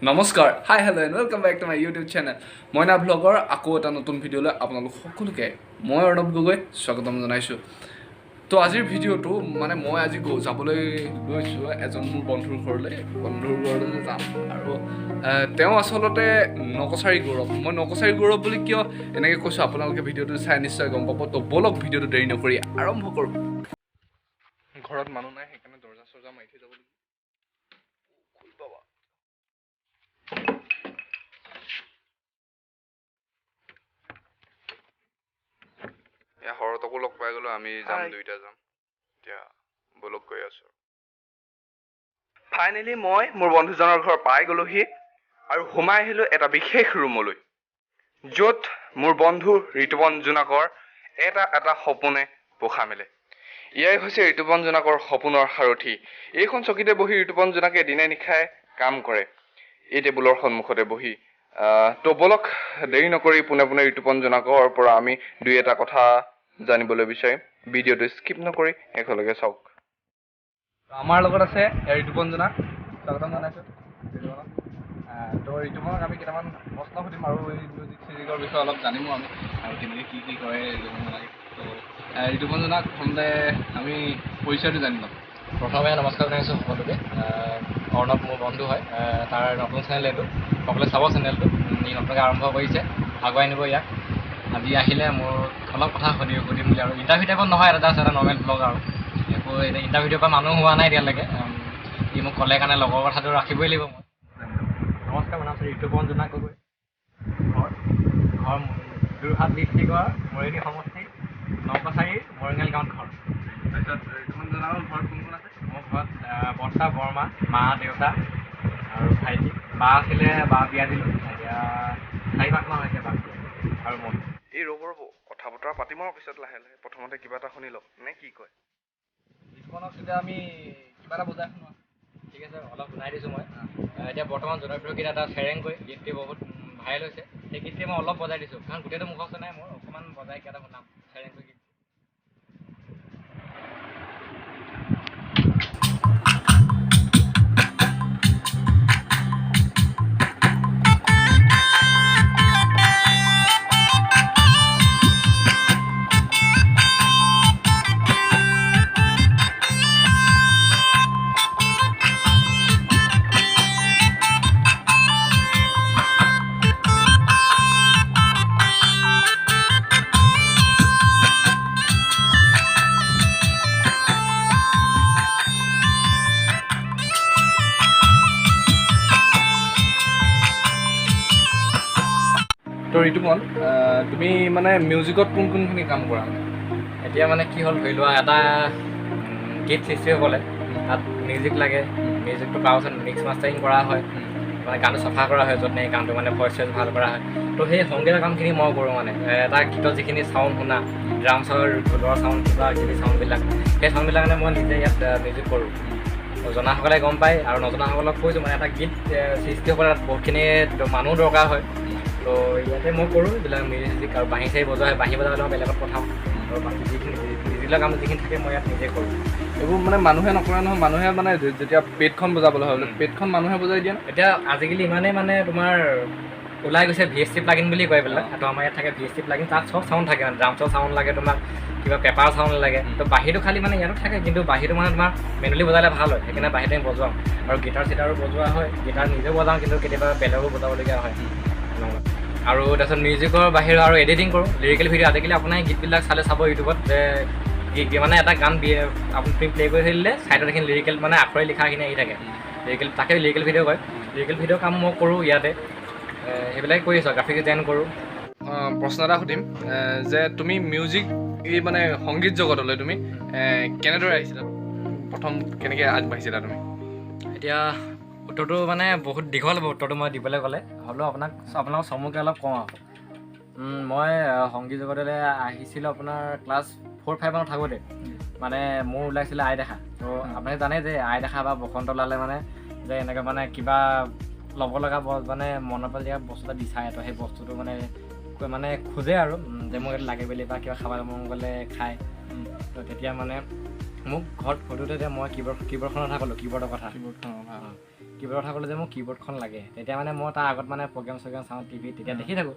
নমস্কাৰ hi hello' and welcome back to my YouTube channel Moina ব্লগৰ আকৌ এটা নতুন ভিডিঅ'লৈ আপোনালোক সকলোকে মই অৰ্ণৱ গগৈ স্বাগতম জনাইছোঁ। তো আজিৰ ভিডিঅ'টো মানে মই আজি যাবলৈ লৈছোঁ এজন মোৰ বন্ধুৰ ঘৰলৈ যাম আৰু তেওঁ আচলতে নকছাৰী গৌৰৱ। মই নকছাৰী গৌৰৱ বুলি কিয় এনেকৈ কৈছোঁ আপোনালোকে ভিডিঅ'টো চাই নিশ্চয় গম পাব। তো বলক ভিডিঅ'টো দেৰি নকৰি আৰম্ভ কৰোঁ। ঘৰত মানুহ নাই সেইকাৰণে দৰ্জা চৰ্জা মাৰি থৈ যাব লাগিব। শৰতকো লগ পাই গ'লো, আমি যাম দুইটা যাম। এতিয়া বলক গৈ আছোঁ। ফাইনেলি মই মোৰ বন্ধুজনৰ ঘৰ পাই গ'লোহি আৰু সোমাই আহিলোঁ এটা বিশেষ ৰুমলৈ, য'ত মোৰ বন্ধু ঋতুপন জোনাকৰ এটা সপোনে পোখা মেলে। এয়াই হৈছে ঋতুপন জোনাকৰ সপোনৰ সাৰথি। এইখন চকীতে বহি ঋতুপন জোনাকে দিনে নিশাই কাম কৰে, এই টেবুলৰ সন্মুখতে বহি। তো বলক দেৰি নকৰি পোনে পোনে ঋতুপন জোনাকৰ পৰা আমি দুই এটা কথা জানিবলৈ বিচাৰিম। ভিডিঅ'টো স্কিপ নকৰি শেষলৈকে চাওক। আমাৰ লগত আছে ঋতুপন জোনাক, স্বাগতম জনাইছোঁ ঋতুপনক। তো ঋতুপনক আমি কেইটামান প্ৰশ্ন সুধিম আৰু এই মিউজিক চিউজিকৰ বিষয়ে অলপ জানিমো আমি, আৰু কেনেকৈ কি কৰে জানিব লাগে। তো ঋতুপন জোনাক প্ৰথমতে আমি পৰিচয়টো জানি ল'ম। প্ৰথমে নমস্কাৰ জনাইছোঁ সকলোকে। অৰ্ণৱ মোৰ বন্ধু হয়, তাৰ নতুন চেনেল এইটো, সকলোৱে চাব চেনেলটো। ই নতুনকৈ আৰম্ভ কৰিছে, আগুৱাই নিব ইয়াক। আজি আহিলে মোৰ অলপ কথা সুধিম বুলি, আৰু ইণ্টাৰভিউ টাইপত নহয়, এটা জাষ্ট এটা নৰ্মেল ব্লগ আৰু একো এতিয়া ইণ্টাৰভিউটোৰ পৰা মানুহ হোৱা নাই এতিয়ালৈকে। ই মোক ক'লে কাৰণে লগৰ কথাটো ৰাখিবই লাগিব মই। নমস্কাৰ, মোৰ নাম হৈছে ঋতুপন জোনাক গগৈ। ঘৰ যোৰহাট ডিষ্ট্ৰিক্টৰ মৰিয়নি সমষ্টিৰ নকছাৰীৰ মৰিঙাল গাঁৱত ঘৰ। তাৰপিছত ঋতুপন জোনাকৰ ঘৰত কোন কোন আছে? মোৰ ঘৰত বৰ্তা বৰমা, মা দেউতা আৰু ভাইটি। বা আছিলে, বা বিয়া দিলোঁ, এতিয়া 4-5 মাহ হৈছে বা, আৰু মই। এই ৰ'ব কথা বতৰা পাতিম আৰু পিছত লাহে লাহে। প্ৰথমতে কিবা এটা শুনি লওক নে কি কয়? ঋতুপনক এতিয়া আমি কিবা এটা বুজাই শুনোৱা। ঠিক আছে, অলপ শুনাই দিছোঁ মই। এতিয়া বৰ্তমান জনপ্ৰিয় গীত এটা ফেৰেংকৈ, গীতটি বহুত ভাইৰেল হৈছে। সেই গীতটি মই অলপ বজাই দিছোঁ, কাৰণ গোটেইটো মুখস্থ নাই মোৰ, অকণমান বজাই কিবা এটা শুনাম ফেৰেংকৈ গীত। তো ঋতুপন, তুমি মানে মিউজিকত কোনখিনি কাম কৰা? এতিয়া মানে কি হ'ল, ধৰি লোৱা এটা গীত সৃষ্টি হ'বলৈ তাত মিউজিক লাগে। মিউজিকটো কৰাৰ পাছত মিক্স মাষ্টাৰিং কৰা হয়, মানে গানটো চফা কৰা হয়, য'ত নেকি গানটো মানে ভইচ চইচ ভাল কৰা হয়। তো সেই সংগীতৰ কামখিনি মই কৰোঁ। মানে এটা গীতত যিখিনি চাউণ্ড শুনা, ড্ৰামছৰ ঢোলৰ চাউণ্ড, কিবা কিবি চাউণ্ডবিলাক, সেই চাউণ্ডবিলাক মানে মই নিজে ইয়াত মিউজিক কৰোঁ। জনাসকলে গম পায়, আৰু নজনাসকলক কৈছোঁ, মানে এটা গীত সৃষ্টি হ'বলৈ তাত বহুতখিনি মানুহ দৰকাৰ হয়। তো ইয়াতে মই কৰোঁ এইবিলাক মিউজিক, আৰু বাঁহী চাহী বজোৱা হয়। বাঁহী বজাবলৈ মই বেলেগত পঠাওঁ, আৰু বাকী যিখিনি ডিজিটেল কাম যিখিনি থাকে মই ইয়াত নিজে কৰোঁ। এইবোৰ মানে মানুহে নকৰে নহয়, মানুহে মানে যেতিয়া পেডখন বজাবলৈ হয়, পেডখন মানুহে বজাই দিয়ে ন? এতিয়া আজিকালি ইমানেই মানে তোমাৰ ওলাই গৈছে VST প্লাগিন বুলি কয় এইবিলাক। তো আমাৰ ইয়াত থাকে VST প্লাগিন, তাত চব চাউণ্ড থাকে, মানে ড্ৰামছৰ চাউণ্ড লাগে, তোমাক কিবা পেপাৰ চাউণ্ড লাগে। তো বাঁহীটো খালি মানে ইয়াতো থাকে, কিন্তু বাঁহীটো মানে তোমাৰ মেনুৱেলি বজালে ভাল হয়, সেইকাৰণে বাঁহীটো আমি বজাওঁ। আৰু গীটাৰ চিটাৰো বজোৱা হয়, গীটাৰ নিজেও বজাওঁ, কিন্তু কেতিয়াবা বেলেগো বজাবলগীয়া হয়। আৰু তাৰপিছত মিউজিকৰ বাহিৰে আৰু এডিটিং কৰোঁ, লিৰিকেল ভিডিঅ'। আজিকালি আপোনাৰ গীতবিলাক চাব ইউটিউবত, যে মানে এটা গান আপুনি প্লে কৰি থৈ দিলে ছাইডত এইখিনি লিৰিকেল, মানে আখৰে লিখাখিনি আহি থাকে, লিৰিকেল, তাকে লিৰিকেল ভিডিঅ' কয়। লিৰিকেল ভিডিঅ' কাম মই কৰোঁ ইয়াতে, সেইবিলাকে কৰি আছোঁ। গ্ৰাফিক ডিজাইন কৰোঁ। প্ৰশ্ন এটা সুধিম, যে তুমি মিউজিক, এই মানে সংগীত জগতলৈ তুমি কেনেদৰে আহিছিলা? প্ৰথম কেনেকৈ আগবাঢ়িছিলা তুমি? এতিয়া উত্তৰটো মানে বহুত দীঘল হ'ব, উত্তৰটো মই দিবলৈ গ'লে, হ'লেও আপোনালোকক চমুকৈ অলপ কওঁ আৰু। মই সংগীত জগতলৈ আহিছিলোঁ আপোনাৰ ক্লাছ 4-5 মানত থাকোঁতে। মানে মোৰ ওলাইছিলে আই দেখা। তো আপুনি জানে যে আই দেখা বা বসন্ত ওলালে মানে যে এনেকৈ মানে কিবা ল'ব লগা মানে মনৰ পৰা যেতিয়া বস্তু এটা বিচাৰে, তো সেই বস্তুটো মানে খোজে আৰু যে মোক এইটো লাগে বুলি, বা কিবা খাবলৈ মন গ'লে খায়। তো তেতিয়া মানে মোক ঘৰত সোধোতে মই কীবৰ্ডখনৰ কথা ক'লোঁ, কীবৰ্ডৰ কথা ক'লোঁ যে মোক কীবৰ্ডখন লাগে। তেতিয়া মানে মই তাৰ আগত মানে প্ৰগ্ৰেম চাওঁ টিভিত, তেতিয়া দেখি থাকোঁ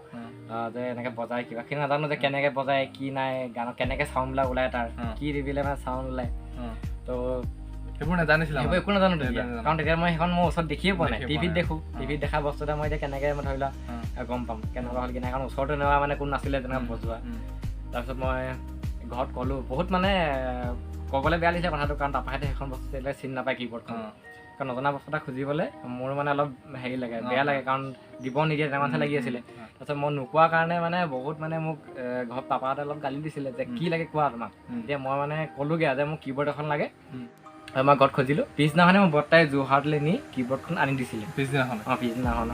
যে এনেকৈ বজাই কিবা, কিন্তু নাজানো যে কেনেকৈ বজায়, কি নাই গানত, কেনেকৈ চাউণ্ডবিলাক ওলায়, তাৰ কি দিবিলে মানে চাউণ্ড ওলায়। তো সেইবোৰ নাজানিছিলোঁ, সেইবোৰ একো নাজানো তেতিয়া, কাৰণ তেতিয়া মই সেইখন মোৰ ওচৰত দেখিয়ে পোৱা নাই। টিভিত দেখোঁ, টিভিত দেখা বস্তু এটা মই এতিয়া কেনেকৈ মই ধৰি লোৱা গম পাম কেনেকুৱা হ'ল কি নাই, কাৰণ ওচৰতো এনেকুৱা মানে কোনো নাছিলে তেনেকুৱা বজোৱা। তাৰপিছত মই ঘৰত ক'লোঁ, বহুত মানে ক'বলৈ বেয়া লাগিছে কথাটো, কাৰণ তাপাহঁতে সেইখন বস্তু চিনি নাপায় কীবৰ্ডখন, কাৰণ নজনা বস্তু এটা খুজিবলৈ মোৰ মানে অলপ হেৰি লাগে, বেয়া লাগে, কাৰণ দিব নিদিয়ে তেনেকুৱা নিচিনা লাগি আছিলে। তাৰপিছত মই নোকোৱাৰ কাৰণে মানে বহুত মানে মোক ঘৰত পাপাহঁতে অলপ গালি দিছিলে যে কি লাগে কোৱা তোমাক। এতিয়া মই মানে ক'লোগৈ যে মোক কীবৰ্ড এখন লাগে, আৰু মই ঘৰত খুজিলোঁ। পিছদিনাখনে মোৰ বৰ্তাই যোৰহাটলৈ নি কীবৰ্ডখন আনি দিছিলে। পিছদিনাখন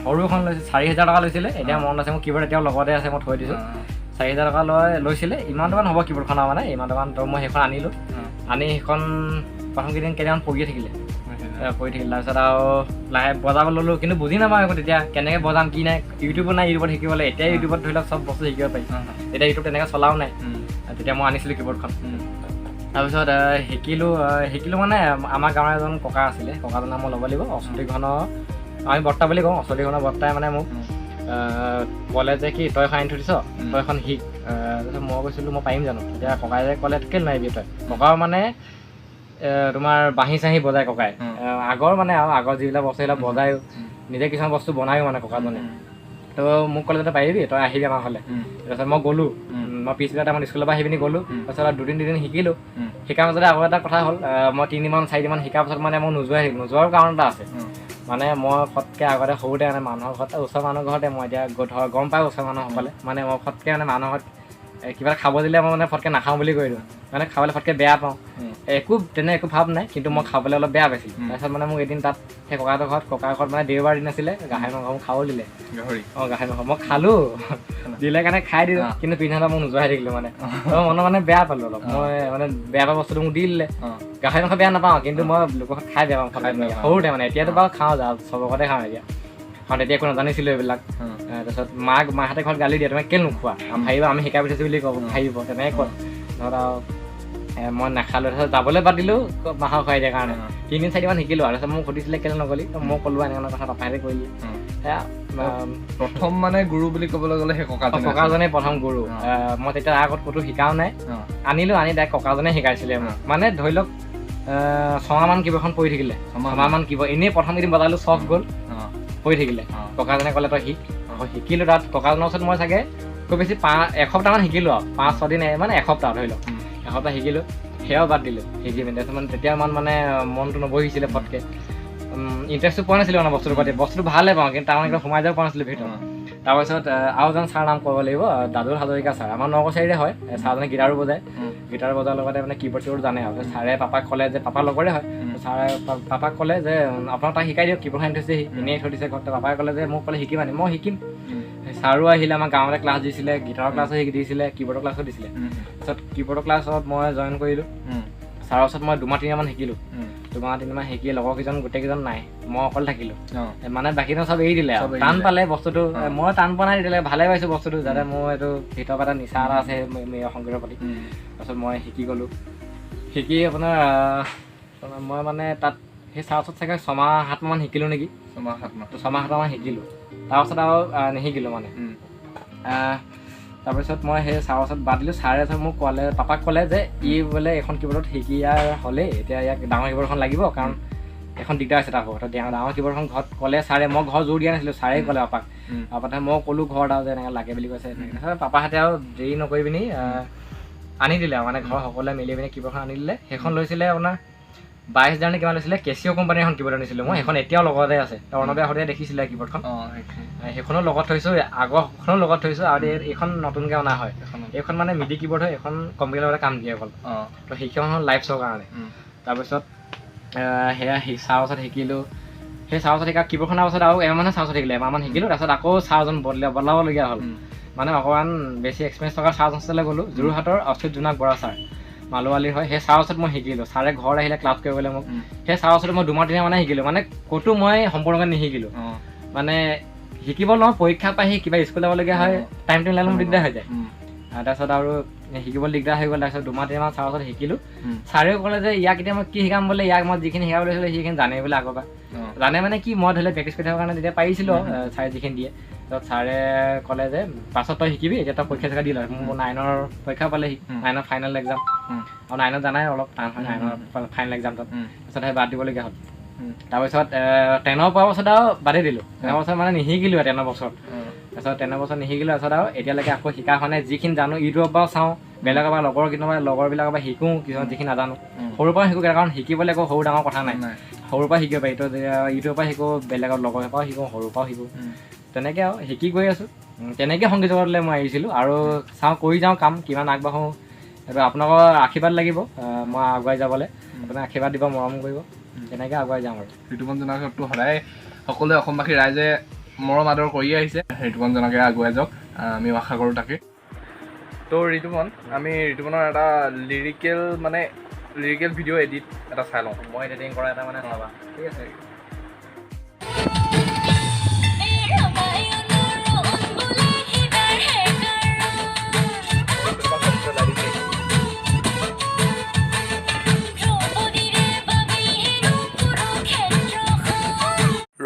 সৰু এখন লৈছিল, 4,000 টকা লৈছিলে। এতিয়া মনত আছে, মোৰ কীবৰ্ড এতিয়াও লগতে আছে, মই থৈ দিছোঁ। 4,000 টকা লৈছিলে, ইমান টকা হ'ব কীবৰ্ডখন, মানে ইমান টকা। তো মই সেইখন আনিলোঁ, আনি সেইখন প্ৰথম কেইদিনমান পৰিয়ে থাকিলে। তাৰপিছত আৰু লাহে বজাব ল'লোঁ, কিন্তু বুজি নাপাওঁ আকৌ তেতিয়া কেনেকৈ বজাম কি নাই। ইউটিউবো নাই, ইউটিউবত শিকিবলৈ। এতিয়া ইউটিউবত ধৰি লওক চব বস্তু শিকিব পাৰি, এতিয়া ইউটিউব তেনেকৈ চলাও নাই। তেতিয়া মই আনিছিলোঁ কীবৰ্ডখন। তাৰপিছত শিকিলোঁ মানে আমাৰ গাঁৱৰ এজন ককা আছিলে, ককাজনৰ নাম মই ল'ব লাগিব, অশ্বতীঘনৰ, আমি বৰ্তা বুলি কওঁ। অশ্বতীঘনৰ বৰ্তাই মানে মোক ক'লে যে কি তই এখন আনি থৈ দিছ, তই এখন শিক। তাৰপিছত মই কৈছিলোঁ মই পাৰিম জানো? তেতিয়া ককাই যে ক'লে কেলৈ নোৱাৰিবি তই। ককাও মানে তোমাৰ বাঁহী চাহী বজায় ককাই, আগৰ মানে আৰু আগৰ যিবিলাক বস্তু সেইবিলাক বজায়ো, নিজে কিছুমান বস্তু বনায়ো মানে ককাজনে। তো মোক ক'লে যে পাৰিবি, তই আহিবি আমাৰ ঘৰলৈ। তাৰপিছত মই গ'লোঁ, মই পিছবেলা টাইমত স্কুলৰ পৰা আহি পিনি গ'লোঁ। তাৰপিছত দুদিন শিকিলোঁ। শিকাৰ মাজতে আকৌ এটা কথা হ'ল, মই 3-4দিনমান শিকাৰ পাছত মানে মই নোযোৱাৰ কাৰণ এটা আছে। মানে মই ফটকৈ আগতে সৰুতে মানে মানুহৰ ঘৰত, ওচৰৰ মানুহৰ ঘৰতে মই এতিয়া গম পাওঁ ওচৰৰ মানুহসকলে, মানে মই ফটকৈ মানে মানুহৰ ঘৰত কিবা এটা খাব দিলে মই মানে ফটকৈ নাখাওঁ বুলি কৈ দিওঁ, মানে খাবলৈ ফটকৈ বেয়া পাওঁ। একো ভাৱ নাই, কিন্তু মই খাবলৈ অলপ বেয়া পাইছিলোঁ। তাৰপিছত মানে মোক এদিন তাত সেই ককাৰ ঘৰত মানে দেওবাৰ দিন আছিলে, গাহৰি মাংস মোক খাব দিলে। গাহৰি মাংস মই খালোঁ, দিলে কাৰণে খাই দিলোঁ, কিন্তু পিছদিনা মই নোযোৱা হৈ থাকিলোঁ। মানে মনত মানে বেয়া পালোঁ অলপ, মই মানে বেয়া পোৱা বস্তুটো মোক দি দিলে। গাহৰি মাংস বেয়া নাপাওঁ, কিন্তু মই লোকৰ ঘৰত খাই বেয়া পাওঁ সৰুতে। মানে এতিয়াতো বাৰু খাওঁ, চবৰ ঘৰতে খাওঁ এতিয়া, কাৰণ তেতিয়া একো নাজানিছিলোঁ এইবিলাক। তাৰপিছত মাহঁতে ঘৰত গালি দিয়ে, তুমি কেলৈ নোখোৱা, ভাবিব আমি শিকাই পঠিয়াইছোঁ বুলি ক'ব, ভাবিব তেনেকৈ কয়। ধৰক আৰু মই নাখালোঁ, তাৰপিছত যাবলৈ বাদ দিলোঁ মাহৰ খুৱাই দিয়াৰ কাৰণে। 3-4দিনমান শিকিলোঁ, আৰু তাৰপিছত মোক সুধিছিলে কেলৈ নগ'লি, মই ক'লোঁ এনেকুৱা কথা, পাপাহঁতে কৰিলি। সেয়া প্ৰথম মানে গুৰু বুলি ক'বলৈ গ'লে সেই ককাজনে প্ৰথম গুৰু। মই তেতিয়া আগত ক'তো শিকাও নাই, আনিলোঁ, আনি ডাইৰেক্ট ককাজনে শিকাইছিলে মোক। মানে ধৰি লওক 6মাহমান কীবৰ্ডখন পৰি থাকিলে, 6মাহমান কীবৰ্ড এনেই প্ৰথম কেইদিন বজালোঁ, চফ গ'ল, পৰি থাকিলে। ককাজনে ক'লে তই শিকিলোঁ তাত। ককাজনৰ ওচৰত মই চাগে খুব বেছি এসপ্তাহমান শিকিলোঁ, আৰু 5-6 দিন মানে এসপ্তাহ ধৰি লওক, এসপ্তাহ শিকিলোঁ, সেয়াও বাদ দিলোঁ শিকি পিনি। তাৰপিছত মানে তেতিয়া মানে মনটো নবহিছিলে ফটকৈ, ইণ্টাৰেষ্টটো পোৱা নাছিলোঁ মানে বস্তুটোৰ প্ৰতি। বস্তুটো ভালে পাওঁ, কিন্তু তাৰ মানে সোমাই যাব পৰা নাছিলোঁ ভিতৰত। তাৰপিছত আৰু এজন ছাৰ নাম ক'ব লাগিব, দাদুল হাজৰিকা ছাৰ, আমাৰ নগাঁও হয়। ছাৰজনে গীটাৰো বজায়, গীটাৰ বজাৰ লগতে মানে কীবৰ্ড জানে। আৰু ছাৰে পাপাক ক'লে যে, পাপাৰ লগৰে হয়, ছাৰে পাপাক ক'লে যে আপোনাক তাক শিকাই দিয়ক, কীবৰ্ড আনি থৈছে, এনেই থৈ দিছে ঘৰত। পাপাই ক'লে যে মোক ক'লে শিকিবা নি, মই শিকিম। ছাৰো আহিলে, আমাৰ গাঁৱতে ক্লাছ দিছিলে, গীটাৰৰ ক্লাছো দিছিলে, কীবৰ্ডৰ ক্লাছো দিছিলে। তাৰপিছত কীবৰ্ডৰ ক্লাছত মই জইন কৰিলোঁ। ছাৰৰ ওচৰত মই 2-3মাহ শিকিলোঁ। 2-3মাহ শিকি লগৰকেইজন গোটেইকেইজন নাই, মই অকল থাকিলোঁ। মানে বাকীজন চব এৰি দিলে, টান পালে বস্তুটো। মই টান পোৱা নাই, দিলে ভালে পাইছোঁ বস্তুটো, যাতে মোৰ এইটো ভিতৰৰ পৰা এটা নিচা এটা আছে সংগীতৰ প্ৰতি। তাৰপিছত মই শিকি গ'লোঁ। শিকি আপোনাৰ মই মানে তাত সেই ছাৰৰ ওচৰত চাগে 6-7মাহমান শিকিলোঁ নেকি, 6-7মাহমান শিকিলোঁ। তাৰপাছত আৰু নিশিকিলোঁ মানে। তাৰপিছত মই সেই ছাৰৰ ওচৰত বাদ দিলোঁ। ছাৰে মোক পাপাক ক'লে যে বোলে এখন কীবৰ্ডত শিকিয়াৰ হ'লেই, এতিয়া ইয়াক ডাঙৰ কীবৰ্ড এখন লাগিব, কাৰণ এখন দিগদাৰ আছে তাৰ ঘৰত। ডাঙৰ কীবৰ্ডখন ঘৰত ক'লে ছাৰে, মই ঘৰ জোৰ দিয়া নাছিলোঁ, ছাৰেই ক'লে পাপাক। পাপাহঁতে মই ক'লোঁ ঘৰত আৰু যে এনেকৈ লাগে বুলি কৈছে। পাপাহঁতে আৰু দেৰি নকৰি পিনি আনি দিলে, আৰু মানে ঘৰৰ সকলোৱে মিলি পিনি কীবৰ্ডখন আনি দিলে। সেইখন লৈছিলে আপোনাৰ 22,000 নে কিমান লৈছিলে। কেচিঅ' কোম্পানীৰ এখন কীবৰ্ড আনিছিলোঁ মই, সেইখন এতিয়াও লগতে আছে। অৰ্ণৱে আহোঁতে দেখিছিলে কীবৰ্ডখন, সেইখনো লগত থৈছোঁ, আগৰখনো লগত থৈছোঁ, আৰু এইখন নতুনকৈ অনা হয়। এইখন মানে মিডি কীবৰ্ড হয়, এইখন কম্পিউটাৰৰ লগতে কাম দিয়ে অকল। তো সেইখন হ'ল লাইভ শ্ব'ৰ কাৰণে। তাৰপিছত সেয়া ছাৰৰ ওচৰত শিকিলোঁ। সেই ছাৰৰ ওচৰত শিকা কীবৰ্ডখনৰ পাছত আৰু এমাহমান ছাৰৰ ওচৰত শিকিলোঁ, এমাহমান শিকিলোঁ। তাৰপিছত আকৌ ছাৰজন বদলাবলগীয়া হ'ল, মানে অকণমান বেছি এক্সপিৰিয়েঞ্চ থকা ছাৰজন ওচৰলৈ গ'লোঁ। যোৰহাটৰ অচ্যুত জোনাক বৰা ছাৰ, মালোৱালীৰ হয়। সেই ছাৰৰ ওচৰত মই শিকিলোঁ। ছাৰে ঘৰত আহিলে ক্লাছ কৰিবলৈ মোক, সেই ছাৰৰ ওচৰত মই 2-3মাহ শিকিলোঁ। মানে ক'তো মই সম্পূৰ্ণকৈ নিশিকিলোঁ, মানে শিকিব নোৱাৰোঁ। পৰীক্ষা পাই কিবা স্কুল যাবলগীয়া হয়, টাইমটো মিলাই মোৰ দিগদাৰ হৈ যায়। তাৰপিছত আৰু শিকিবলৈ দিগদাৰ হৈ গ'ল। তাৰপিছত 2-3 মাহ ছাৰৰ ওচৰত শিকিলোঁ। ছাৰেও ক'লে যে ইয়াক এতিয়া মই কি শিকাম বোলে, ইয়াক মই যিখিনি শিকাব লৈছিলোঁ সেইখিনি জানে বোলে আগৰ পৰা। জানে মানে কি, মই ধৰি লওক প্ৰেক্টিছ কৰি থকাৰ কাৰণে তেতিয়া পাৰিছিলোঁ ছাৰে যিখিনি দিয়ে। তাৰপিছত ছাৰে ক'লে যে পাছত তই শিকিবি, এতিয়া তই পৰীক্ষা চৰীক্ষা দি লয়। মোৰ 9ৰ পৰীক্ষা পালেহি, 9ৰ ফাইনেল এক্সাম। আৰু 9ত জানাই অলপ টান হয় 9ৰ ফাইনেল এক্সামটোত। তাৰপিছত সেই বাদ দিবলগীয়া হ'ল। তাৰপিছত 10ৰ পোৱাৰ পাছত আৰু বাদেই দিলোঁ। 10ৰ বছৰ মানে নিশিকিলোঁ 10ৰ বছৰত। তাৰপিছত 10ৰ বছৰ নিশিকিলোঁ। তাৰপিছত আৰু এতিয়ালৈকে আকৌ শিকা হোৱা নাই। যিখিনি জানো ইউটিউবৰ পৰাও চাওঁ, বেলেগৰ পৰা লগৰবিলাকৰ পৰা শিকোঁ, কিছুমান যিখিনি নাজানো সৰুৰ পৰা শিকোঁ। কাৰণ শিকিবলৈ একো সৰু ডাঙৰ কথা নাই, সৰুৰ পৰা শিকিব পাৰি। তো ইউটিউবৰ পৰা শিকোঁ, বেলেগৰ লগৰ পৰাও শিকোঁ, সৰুৰ পৰাও শিকোঁ। তেনেকৈ আৰু শিকি গৈ আছোঁ। তেনেকৈ সংগীত জগতলৈ মই আহিছিলোঁ। আৰু চাওঁ কৰি যাওঁ কাম, কিমান আগবাঢ়োঁ। এইটো আপোনালোকৰ আশীৰ্বাদ লাগিব মই আগুৱাই যাবলৈ। আপোনাক আশীৰ্বাদ দিব, মৰম কৰিব, তেনেকৈ আগুৱাই যাম। আৰু ঋতুপন জোনাকৰটো সদায় সকলোৱে অসমবাসী ৰাইজে মৰম আদৰ কৰি আহিছে। ঋতুপন জোনাকে আগুৱাই যাওক, আমি আশা কৰোঁ তাকে। তো ঋতুপন, আমি ঋতুপনৰ এটা লিৰিকেল ভিডিঅ' এডিট এটা চাই লওঁ। মই এডিটিং কৰা এটা মানে চাবা, ঠিক আছে?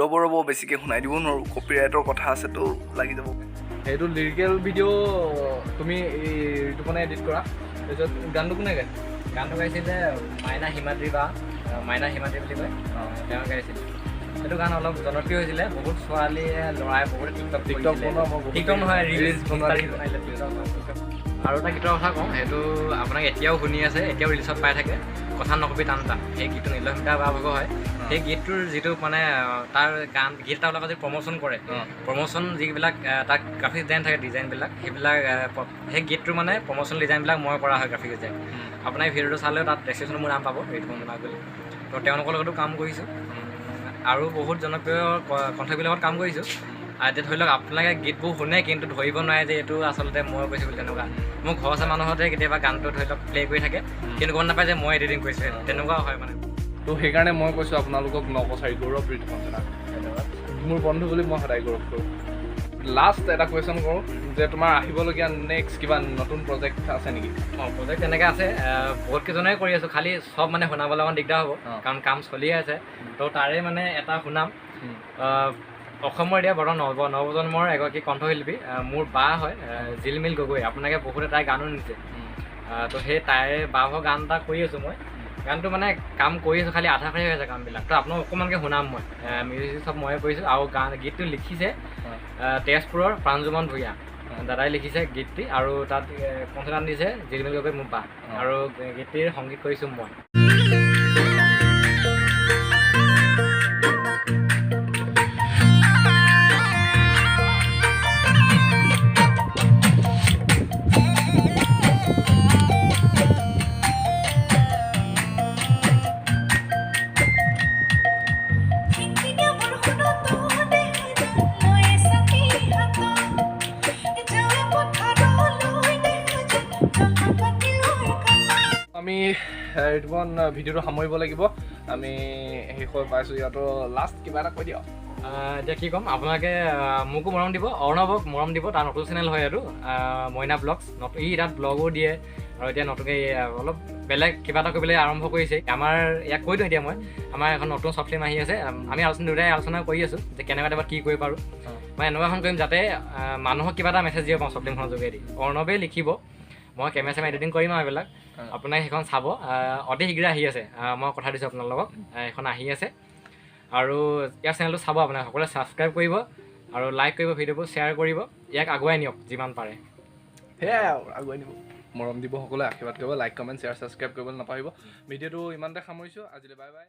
ৰ'ব বেছিকৈ শুনাই দিব নোৱাৰোঁ, কপিৰাইটৰ কথা আছেতো, লাগি যাব। সেইটো লিৰিকেল ভিডিঅ' তুমি এই ঋতুপনে এডিট কৰা। তাৰপিছত গানটো কোনে গায়? গানটো গাইছিলে মাইনা হিমাদ্ৰী বুলি কয়, তেওঁ গাইছিলে। সেইটো গান অলপ জনপ্ৰিয় হৈছিলে। বহুত ছোৱালীয়ে ল'ৰাই বহুত টিকটক নহয়, ৰিলিজ বনাইছিলে। আৰু এটা গীতৰ কথা কওঁ, সেইটো আপোনাক এতিয়াও শুনি আছে, এতিয়াও ৰিলিজত পাই থাকে, কথা নকবি টান টান। সেই গীতটো নীলমিতা বাভাগ হয়। সেই গীতটোৰ যিটো মানে তাৰ গীত এটা ওলাব, যদি প্ৰমোশ্যন কৰে, প্ৰমোশ্যন যিবিলাক তাত গ্ৰাফিক্স ডিজাইন থাকে, ডিজাইনবিলাক সেইবিলাক সেই গীতটোৰ মানে প্ৰমোশ্যন ডিজাইনবিলাক মই কৰা হয়, গ্ৰাফিক্স ডিজাইন। আপোনাৰ ভিডিঅ'টো চালেও তাত ডেছক্ৰিপশ্যনত মোৰ নাম পাব, ঋতুপন জোনাক বুলি। তো তেওঁলোকৰ লগতো কাম কৰিছোঁ, আৰু বহুত জনপ্ৰিয় কণ্ঠশিল্পীৰ লগত কাম কৰিছোঁ। এতিয়া ধৰি লওক আপোনালোকে গীতবোৰ শুনে, কিন্তু ধৰিব নোৱাৰে যে এইটো আচলতে মই কৈছোঁ বুলি। তেনেকুৱা মোৰ ঘৰৰ ওচৰৰ মানুহতে কেতিয়াবা গানটো ধৰি লওক প্লে' কৰি থাকে, কিন্তু গম নাপায় যে মই এডিটিং কৰিছোঁ। তেনেকুৱা হয় মানে। তো সেইকাৰণে মই কৈছোঁ আপোনালোকক নকচাৰি গৌৰৱ ঋতুপন জোনাক, মোৰ বন্ধু বুলি মই সদায় গৌৰৱ কৰোঁ। লাষ্ট এটা কুৱেশ্যন কৰোঁ যে তোমাৰ আহিবলগীয়া নেক্সট কিবা নতুন প্ৰজেক্ট আছে নেকি? প্ৰজেক্ট তেনেকৈ আছে, বহুত কেইজনে কৰি আছোঁ। খালি চব মানে শুনাবলৈ অকণ দিগদাৰ হ'ব, কাৰণ কাম চলিয়ে আছে। তো তাৰে মানে এটা শুনাম। অসমৰ এতিয়া বৰ্তমান নৱপ্ৰজন্মৰ এগৰাকী কণ্ঠশিল্পী, মোৰ বা হয়, জিলমিল গগৈ। আপোনালোকে বহুতে তাইৰ গানো নিছে। তো সেই তাইৰ বাহঁৰ গান এটা কৰি আছোঁ মই। গানটো মানে কাম কৰি আছোঁ, খালি আধা খাৰি হৈ আছে কামবিলাক। তো আপোনাক অকণমানকৈ শুনাম মই। মিউজিক চব ময়ে কৰিছোঁ, আৰু গীতটো লিখিছে তেজপুৰৰ প্ৰাঞ্জুমন ভূঞা দাদাই লিখিছে গীতটি, আৰু তাত কণ্ঠদান দিছে জিলমিল গগৈ মোৰ বা, আৰু গীতটিৰ সংগীত কৰিছোঁ মই। আমি ঋতুপন ভিডিঅ'টো সামৰিব লাগিব, আমি শেষত পাইছোঁ। ইয়াতো লাষ্ট কিবা এটা কৈ দিয়ক। এতিয়া কি ক'ম, আপোনালোকে মোকো মৰম দিব, অৰ্ণৱক মৰম দিব। তাৰ নতুন চেনেল হয় এইটো, মইনা ব্লগছ। ই তাত ব্লগো দিয়ে, আৰু এতিয়া নতুনকৈ অলপ বেলেগ কিবা এটা কৰিবলৈ আৰম্ভ কৰিছে। আমাৰ ইয়াক কৈ দিওঁ এতিয়া আমাৰ এখন নতুন শ্বৰ্ট ফিল্ম আহি আছে। আমি দুটাই আলোচনা কৰি আছোঁ যে কেনেকুৱা টাইপত কি কৰিব পাৰোঁ। মই এনেকুৱা এখন কৰিম যাতে মানুহক কিবা এটা মেছেজ দিব পাৰোঁ শ্বৰ্ট ফিল্মখনৰ যোগেদি। অৰ্ণৱে লিখিব, মই কেমেৰা চেমেৰা এডিটিং কৰিম আৰু এইবিলাক। আপোনাক সেইখন চাব, অতি শীঘ্ৰে আহি আছে। মই কথা দিছোঁ আপোনালোকক, সেইখন আহি আছে। আৰু ইয়াৰ চেনেলটো চাব, আপোনাক সকলোৱে ছাবস্ক্ৰাইব কৰিব, আৰু লাইক কৰিব, ভিডিঅ'বোৰ শ্বেয়াৰ কৰিব। ইয়াক আগুৱাই নিয়ক যিমান পাৰে। সেয়াই আৰু আগুৱাই নিব, মৰম দিব, সকলোৱে আশীৰ্বাদ কৰিব। লাইক, কমেণ্ট, শ্বেয়াৰ, ছাবস্ক্ৰাইব কৰিবলৈ নাপাহৰিব। ভিডিঅ'টো ইমানতে সামৰিছোঁ আজিলৈ, বাই বাই।